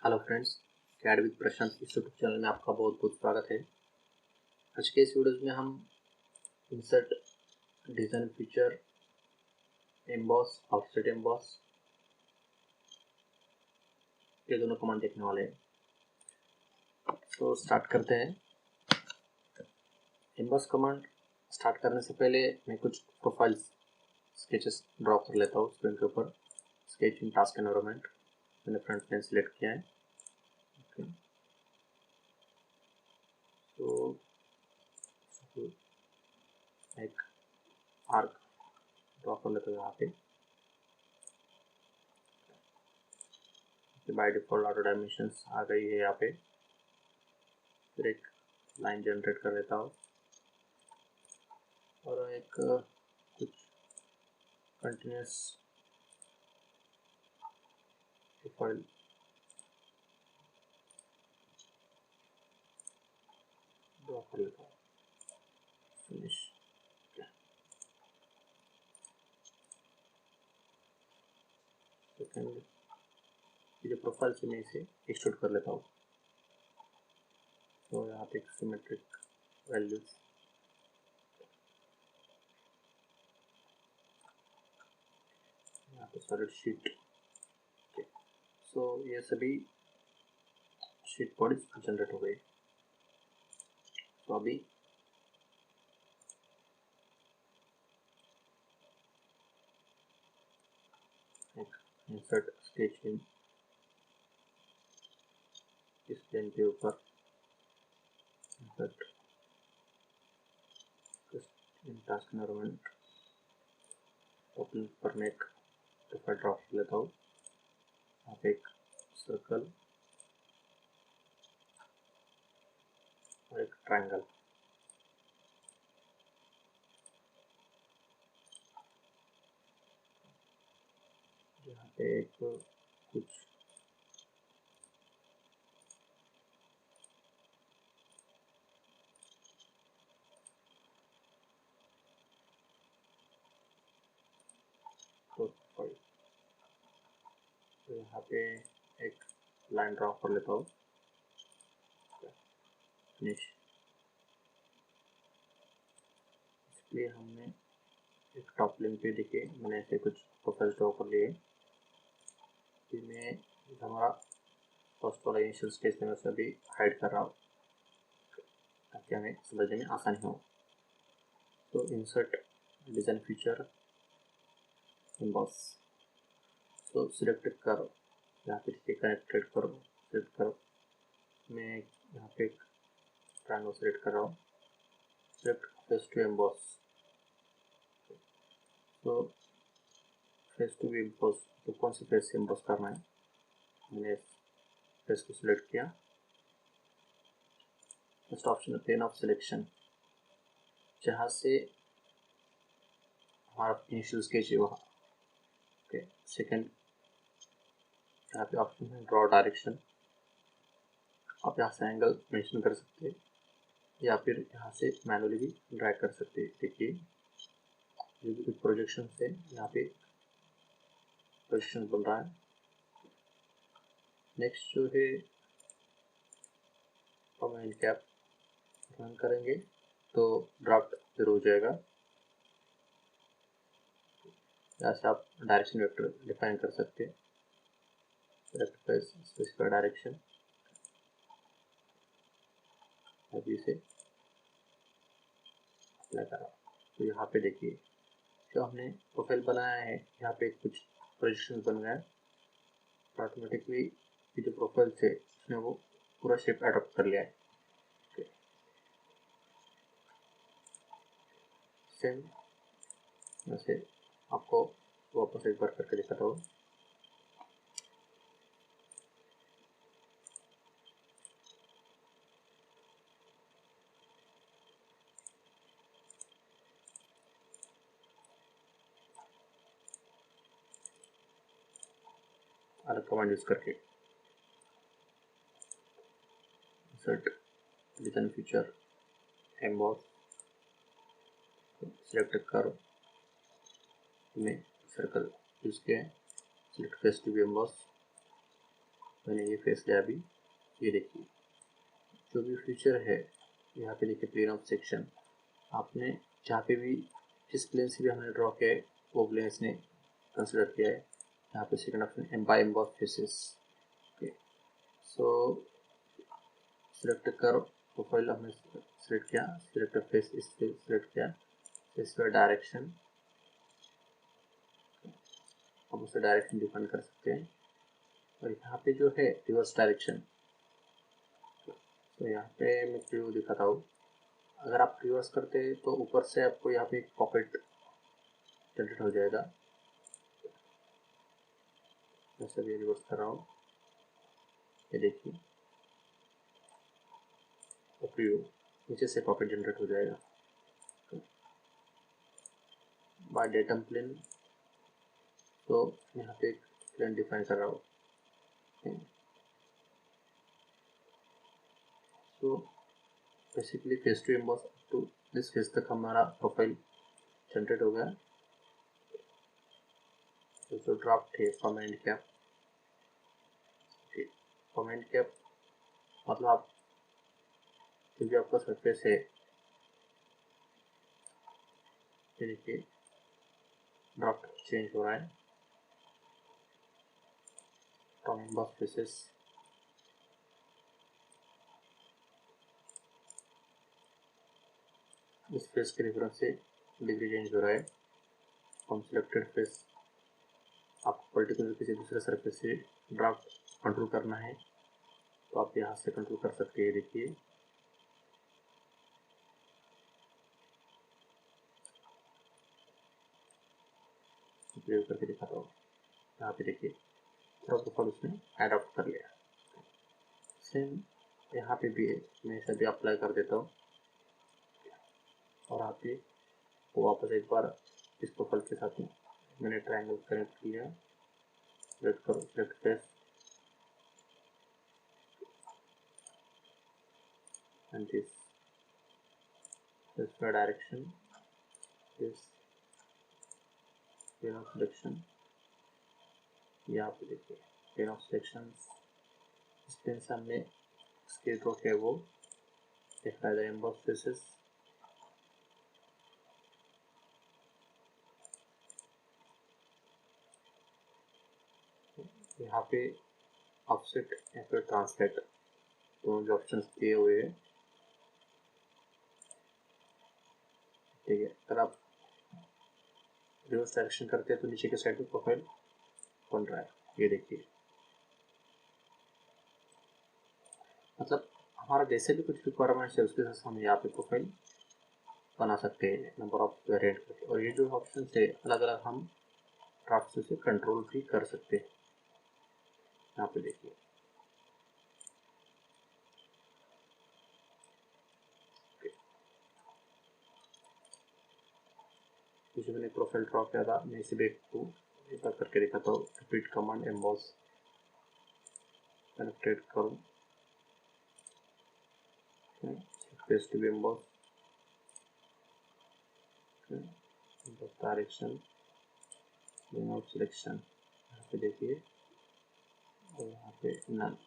Hello friends, CAD with प्रशांत इस YouTube channel में आपका बहुत बहुत स्वागत है। आज के इस वीडियो में हम insert design feature emboss offset emboss ये दोनों कमांड देखने वाले हैं। तो स्टार्ट करते हैं। एम्बॉस कमांड स्टार्ट करने से पहले मैं कुछ प्रोफाइल्स स्केचेस ड्रॉ कर लेता हूँ स्क्रीन के ऊपर। स्केच इन टास्क एनवायरनमेंट मैंने फ्रंट प्लेन सेलेक्ट किया है। ओके, तो एक आर्क ड्रॉ कर लेते हैं यहाँ पे। बाय डिफॉल्ट ऑटो डायमेंशंस आ गई है यहाँ पे। फिर एक लाइन जनरेट कर लेता हूँ और एक कुछ कंटिन्यूस प्रोफाइल ड्रॉ कर लेता हूँ। फिनिश। सेकेंड ये प्रोफाइल से मैं इसे एक्सट्रूड कर लेता हूँ। तो यहाँ पे सिमेट्रिक वैल्यूज यहाँ पे सॉलिड शीट। ओके, सो ये सभी शीट बॉडीज जनरेट हो गई। तो अभी एक इंसर्ट स्केच इन इस प्लेन के ऊपर इंसर्ट इन टास्क एनवायरनमेंट ओपन पर मैं एक प्रोफाइल ड्रॉ कर लेता हूँ। यहाँ पे एक सर्कल और एक ट्रायंगल। यहाँ पे एक कुछ प्रोफाइल, तो यहाँ पे एक लाइन ड्रॉ कर लेता हूँ। फिनिश। इसलिए हमने एक टॉप लिंक पे देखिए मैंने ऐसे कुछ प्रोफाइल ड्रॉ कर लिए। फिर मैं हमारा फर्स्ट वाला इनिशियल स्टेज में से अभी हाइड कर रहा हूँ ताकि हमें समझने में आसानी हो। तो इंसर्ट डिज़ाइन फीचर एम्बॉस, तो सिलेक्ट करो, यहाँ पे देखिए कनेक्टेड करो, सिलेक्ट करो। मैं यहाँ पे एक ट्रायंगल सेलेक्ट कर रहा हूँ। Select face to emboss. तो फेस टू एम्बॉस, तो कौन सी फेस से एम्बॉस करना है, मैंने फेस को सिलेक्ट किया। फर्स्ट ऑप्शन है प्लेन ऑफ सिलेक्शन, जहाँ से हमारा इनिशियल स्केच है वहाँ। ओके, सेकेंड यहाँ पे ऑप्शन है ड्रॉ डायरेक्शन। आप यहाँ से एंगल मेंशन कर सकते हैं या फिर यहाँ से मैनुअली भी ड्रैग कर सकते हैं। देखिए जो भी कुछ प्रोजेक्शन है यहाँ पे प्रोजेक्शन बन रहा है। नेक्स्ट जो है कमेंट कैप रन करेंगे तो ड्राफ्ट शुरू हो जाएगा। यहाँ से आप डायरेक्शन वेक्टर डिफाइन कर सकते हैं। सेलेक्ट फेस स्पेसिफाई डायरेक्शन, अभी से अप्लाई करा। तो यहाँ पे देखिए जो हमने प्रोफाइल बनाया है यहाँ पे कुछ प्रोजेक्शन बन गया है। ऑटोमेटिकली ये जो प्रोफाइल थे उसने वो पूरा शेप अडॉप्ट कर लिया है। सेम वैसे आपको वापस एक बार करके दिखाता हूँ। अलग कमांड यूज करके insert design feature emboss select करो। मैं सर्कल यूज किया है। सिलेक्ट फेस टू एम्बॉस, मैंने ये फेस लिया अभी। ये देखिए जो भी फीचर है यहाँ पे देखिए प्लेन ऑफ सेक्शन, आपने जहाँ पे भी जिस प्लेन से भी हमने ड्रॉ किया है वो प्लेन इसने कंसिडर किया है। यहाँ पे second option by emboss faces. Okay, so select कर प्रोफाइल हमने सिलेक्ट किया, सिलेक्ट फेस इस पे सिलेक्ट किया, इस पर डायरेक्शन, हम उसे डायरेक्शन डिफाइन कर सकते हैं। और यहाँ पे जो है रिवर्स डायरेक्शन, तो यहाँ पे मैं प्रीव्यू दिखाता हूँ। अगर आप रिवर्स करते हैं तो ऊपर से आपको यहाँ पे एक पॉकेट जनरेट हो जाएगा। जैसे भी रिवर्स कर रहा हूँ, ये देखिए तो प्रीव्यू नीचे से पॉकेट जनरेट हो जाएगा बाय डेटम प्लेन। तो यहाँ पे एक प्लेन डिफाइन कर रहा हूँ। तो basically face to emboss to this face तक हमारा प्रोफाइल जनरेट हो गया। तो ड्राफ्ट है from end cap. From end cap मतलब आप जो भी आपका सरफेस है, ये देखिए ड्राफ्ट चेंज हो रहा है फ्रॉम एम्बॉस फेसेस। इस फेस के रेफरेंस से डिग्री चेंज हो रहा है फ्रॉम सिलेक्टेड फेस। आपको पर्टिकुलर किसी दूसरे सरफेस से ड्राफ्ट कंट्रोल करना है तो आप यहाँ से कंट्रोल कर सकते हैं। देखिए प्रयोग करके दिखाता हूँ। यहाँ पे देखिए पूरा प्रोफाइल उसने एडॉप्ट कर लिया। सेम यहाँ पे भी है, मैं इसे भी अप्लाई कर देता हूँ और यहाँ पे वो वापस एक बार इस प्रोफाइल के साथ में मैंने ट्रायंगल कनेक्ट किया। सिलेक्ट करो, select face and this for direction, this plane of selection। यहाँ पे देखिए plane of selections, इस प्लेन से हमने इसके ड्रॉ किया वो दिख रहा है एम्बॉस फेसेस। यहाँ पे ऑफसेट या फिर ट्रांसलेट दोनों जो ऑप्शंस दिए हुए हैं। ठीक है, अगर आप रिवर्स डायरेक्शन करते हैं तो नीचे के साइड में प्रोफाइल बन रहा है। ये देखिए मतलब हमारा जैसे भी कुछ रिक्वायरमेंट्स है उसके हिसाब से हम यहाँ पे प्रोफाइल बना सकते हैं नंबर ऑफ वेरिएंट करके। और ये जो ऑप्शन है अलग अलग हम ड्राफ्ट से कंट्रोल भी कर सकते हैं। यहाँ पे देखिए जो मैंने प्रोफाइल ड्रॉ किया था मैं इसे बैक को एक बार करके दिखाता हूँ। रिपीट कमांड एम्बॉस कनेक्टेड करूँ, paste to emboss, direction, plane of selection. यहाँ पे देखिए और यहाँ पे नन।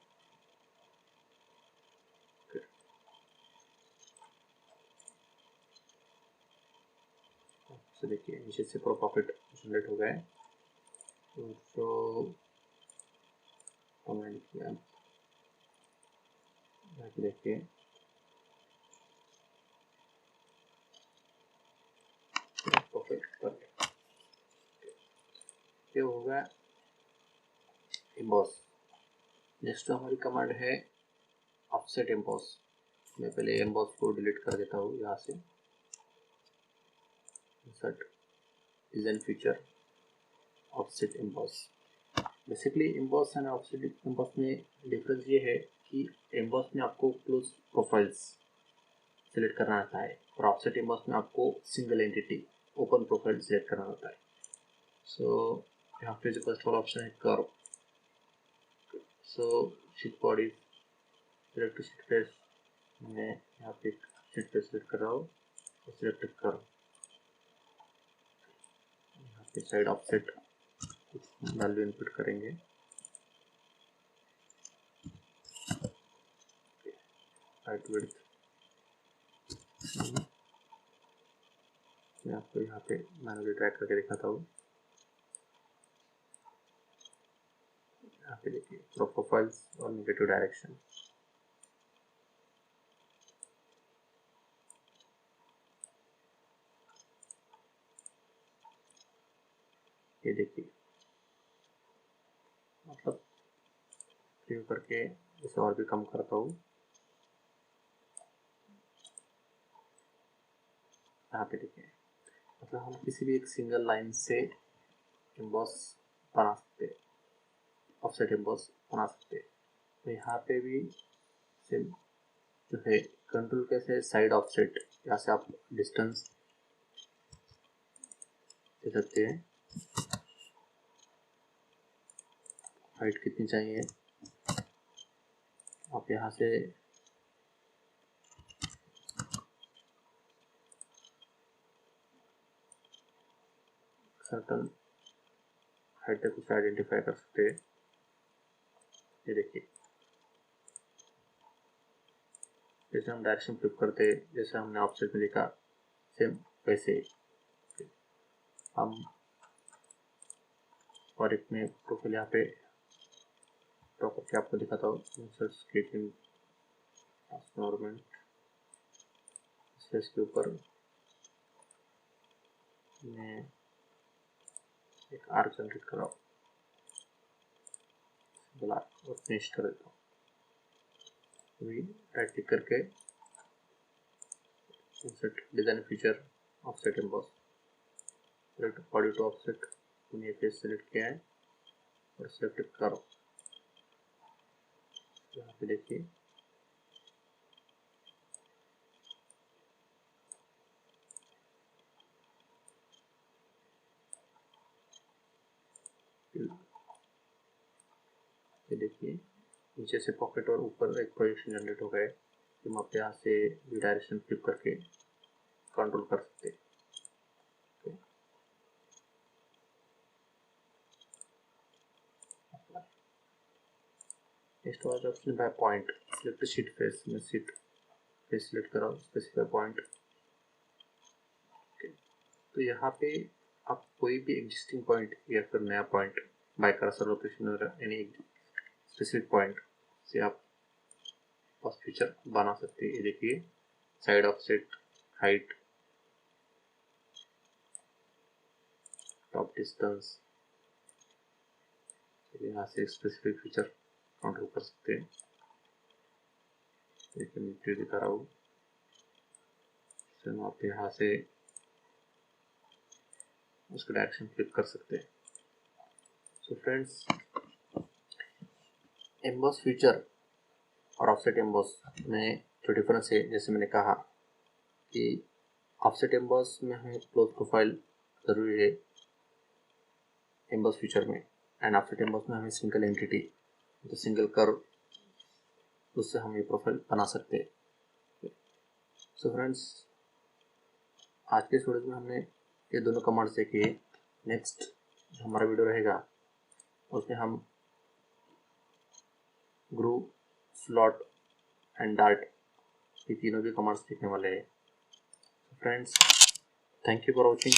तो देखिए नीचे से पूरा पॉकेट जनरेट हो गया है। तो कमेंट किया, यहाँ पे देखिए पॉकेट पर ये होगा एम्बॉस। नेक्स्ट हमारी कमांड है ऑफसेट एम्बॉस। मैं पहले एम्बॉस को डिलीट कर देता हूँ यहाँ से। Insert design feature offset emboss. Basically emboss and offset emboss में डिफरेंस ये है कि एम्बॉस में आपको क्लोज प्रोफाइल्स सिलेक्ट करना आता है और ऑफसेट एम्बॉस में आपको single entity open profile select करना होता है। सो यहाँ पे जो फर्स्ट वाला ऑप्शन है curve. So sheet body select sheet face, मैं यहाँ पे शीट फेस सिलेक्ट कर रहा हूँ और सिलेक्ट कर्व। यहाँ पे साइड ऑफसेट वैल्यू इनपुट करेंगे। हाइट विड्थ मैं आपको यहाँ पे मैनुअली ड्रैग करके दिखाता हूँ। यहाँ पे देखिए प्रोफाइल्स और नेगेटिव डायरेक्शन, ये देखिए मतलब प्रीव्यू करके इसे और भी कम करता हूँ। यहाँ पे देखिए मतलब हम किसी भी एक सिंगल लाइन से एम्बॉस बना सकते हैं, ऑफसेट एम्बॉस बना सकते हैं। तो यहाँ पे भी सेम जो है कंट्रोल कैसे साइड ऑफसेट, यहाँ से आप डिस्टेंस दे सकते हैं, हाइट कितनी चाहिए आप यहाँ से सर्टन हाइट तक उसे आइडेंटिफाई कर सकते हैं। ये देखिए जैसे हम डायरेक्शन फ्लिप करते हैं, जैसे हमने ऑफसेट में देखा सेम वैसे हम और एक में प्रोफाइल यहाँ पे ड्रॉ करके आपको दिखाता हूँ। इंसर्ट स्केचिंग ट्रांसफॉर्मेंट, इसके ऊपर मैं एक आर्क जनरेट कर रहा हूँ, और फिनिश कर देता हूँ। अभी राइट क्लिक करके insert design feature offset emboss, select body to offset, मैंने फेस सेलेक्ट किया है और सेलेक्ट करो। यहाँ पे देखिए ये देखिए नीचे से पॉकेट और ऊपर एक प्रोजेक्शन जनरेट हो गए। हम आप यहाँ से डायरेक्शन फ्लिप करके कंट्रोल कर सकते हैं। नेक्स्ट वाला option by point, select sheet face, में शीट फेस सिलेक्ट करो, स्पेसिफाई पॉइंट। तो यहाँ पे आप कोई भी एग्जिस्टिंग पॉइंट या फिर नया पॉइंट बाय कर्सर लोकेशन वगैरह एनी स्पेसिफिक पॉइंट से आप बस फीचर बना सकते हैं। ये देखिए side offset, height, top distance, यहाँ से स्पेसिफिक फीचर कंट्रोल कर सकते हैं। देखिए नीचे दिखा रहा हूँ, आप यहाँ से उसका डायरेक्शन फ्लिप कर सकते हैं। सो फ्रेंड्स, एम्बॉस फीचर और ऑफसेट एम्बॉस में जो डिफरेंस है, जैसे मैंने कहा कि ऑफसेट एम्बॉस में हमें क्लोज प्रोफाइल जरूरी है एम्बॉस फीचर में, एंड ऑफसेट एम्बॉस में हमें सिंगल एंटिटी, तो सिंगल कर्व, उससे हम ये प्रोफाइल बना सकते हैं। सो फ्रेंड्स, आज के इस वीडियो में हमने ये दोनों कमांड्स देखी है। नेक्स्ट जो हमारा वीडियो रहेगा उसमें हम ग्रूव, स्लॉट एंड डार्ट, ये तीनों भी कमांड्स देखने वाले हैं। Friends, thank you for watching.